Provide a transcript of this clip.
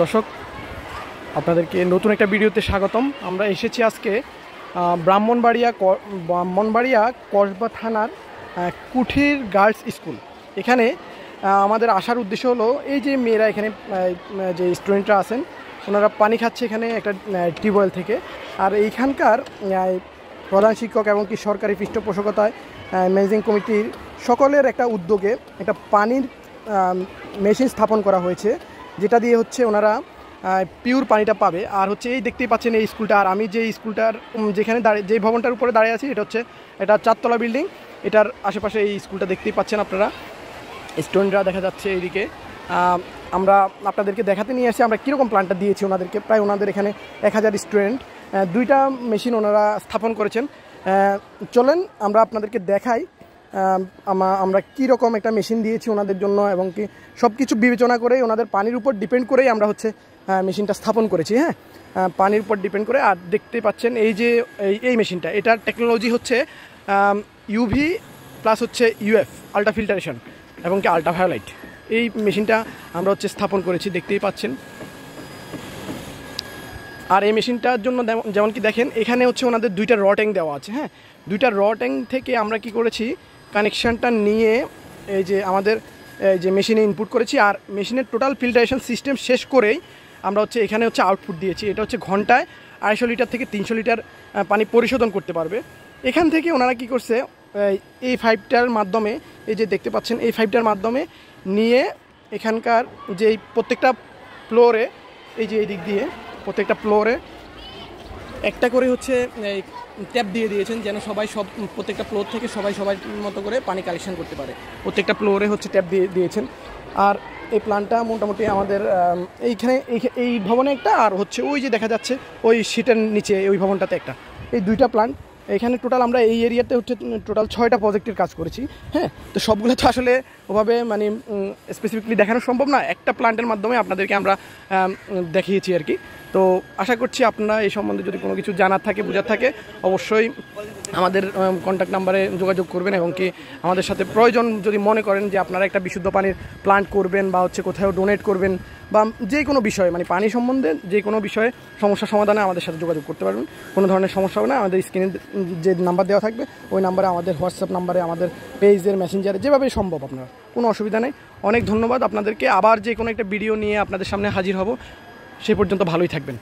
দর্শক, আপনাদেরকে নতুন একটা ভিডিওতে স্বাগতম। আমরা এসেছি আজকে ব্রাহ্মণবাড়িয়া কসবা থানার কুঠির গার্লস স্কুল। এখানে আমাদের আসার উদ্দেশ্য হলো এই যে মেয়েরা এখানে যে স্টুডেন্টরা আছেন ওনারা পানি খাচ্ছে এখানে একটা টিউবওয়েল থেকে। আর এইখানকার প্রধান শিক্ষক এবং কি সরকারি পৃষ্ঠপোষকতায় ম্যানেজিং কমিটির সকলের একটা উদ্যোগে একটা পানির মেশিন স্থাপন করা হয়েছে, যেটা দিয়ে হচ্ছে ওনারা পিওর পানিটা পাবে। আর হচ্ছে এই দেখতেই পাচ্ছেন এই স্কুলটা, আর আমি যে স্কুলটার যেখানে যে ভবনটার উপরে দাঁড়িয়ে আছি এটা 4তলা বিল্ডিং। এটার আশেপাশে এই স্কুলটা দেখতেই পাচ্ছেন আপনারা, স্টুডেন্টরা দেখা যাচ্ছে এইদিকে। আমরা আপনাদেরকে দেখাতে নিয়ে আসি আমরা কীরকম প্ল্যানটা দিয়েছি ওনাদেরকে। প্রায় ওনাদের এখানে 1000 স্টুডেন্ট, 2টা মেশিন ওনারা স্থাপন করেছেন। চলেন আমরা আপনাদেরকে দেখাই আমরা কীরকম একটা মেশিন দিয়েছি ওনাদের জন্য, এবং কি সব কিছু বিবেচনা করে ওনাদের পানির উপর ডিপেন্ড করেই আমরা হচ্ছে মেশিনটা স্থাপন করেছি। হ্যাঁ, পানির উপর ডিপেন্ড করে। আর দেখতেই পাচ্ছেন এই যে এই মেশিনটা, এটার টেকনোলজি হচ্ছে ইউভি প্লাস হচ্ছে ইউএফ আল্ট্রা ফিল্টারেশন এবং কি আল্ট্রাভায়োলাইট। এই মেশিনটা আমরা হচ্ছে স্থাপন করেছি, দেখতেই পাচ্ছেন। আর এই মেশিনটার জন্য যেমন কি দেখেন এখানে হচ্ছে ওনাদের 2টা র ট্যাঙ্ক দেওয়া আছে। হ্যাঁ, 2টা র ট্যাঙ্ক থেকে আমরা কি করেছি কানেকশানটা নিয়ে এই যে আমাদের যে মেশিনে ইনপুট করেছি, আর মেশিনের টোটাল ফিল্টারেশন সিস্টেম শেষ করেই আমরা হচ্ছে এখানে হচ্ছে আউটপুট দিয়েছি। এটা হচ্ছে ঘন্টায় 250 লিটার থেকে 300 লিটার পানি পরিশোধন করতে পারবে। এখান থেকে ওনারা কি করছে এই 5টার মাধ্যমে, এই যে দেখতে পাচ্ছেন এই 5টার মাধ্যমে নিয়ে এখানকার যে প্রত্যেকটা ফ্লোরে, এই যে এই দিক দিয়ে প্রত্যেকটা ফ্লোরে একটা করে হচ্ছে ট্যাপ দিয়ে দিয়েছেন, যেন প্রত্যেকটা ফ্লোর থেকে সবার মতো করে পানি কালেকশন করতে পারে। প্রত্যেকটা ফ্লোরে হচ্ছে ট্যাপ দিয়ে দিয়েছেন। আর এই প্ল্যানটা মোটামুটি আমাদের এইখানে এই ভবনে একটা, আর হচ্ছে ওই যে দেখা যাচ্ছে ওই সিটের নিচে ওই ভবনটাতে একটা, এই 2টা প্ল্যান্ট। এখানে টোটাল আমরা এই এরিয়াতে হচ্ছে টোটাল 6টা প্রজেক্টের কাজ করেছি। হ্যাঁ, তো সবগুলো তো আসলে ওভাবে মানে স্পেসিফিকলি দেখানো সম্ভব না, একটা প্ল্যান্টের মাধ্যমে আপনাদেরকে আমরা দেখিয়েছি আর কি। তো আশা করছি আপনারা এই সম্বন্ধে যদি কোনো কিছু জানার থাকে, বোঝার থাকে, অবশ্যই আমাদের কন্ট্যাক্ট নাম্বারে যোগাযোগ করবেন, এবং কি আমাদের সাথে প্রয়োজন যদি মনে করেন যে আপনারা একটা বিশুদ্ধ পানির প্ল্যান্ট করবেন বা হচ্ছে কোথাও ডোনেট করবেন বা যে কোনো বিষয়ে মানে পানি সম্বন্ধে যে কোনো বিষয়ে সমস্যা সমাধানে আমাদের সাথে যোগাযোগ করতে পারবেন। কোনো ধরনের সমস্যা হবে না। আমাদের স্ক্রিনে যে নাম্বার দেওয়া থাকবে ওই নাম্বারে, আমাদের হোয়াটসঅ্যাপ নাম্বারে, আমাদের পেজের মেসেঞ্জারে, যেভাবে সম্ভব আপনারা, কোনো অসুবিধা নেই। অনেক ধন্যবাদ আপনাদেরকে। আবার যে কোনো একটা ভিডিও নিয়ে আপনাদের সামনে হাজির হব। সে পর্যন্ত ভালোই থাকবেন।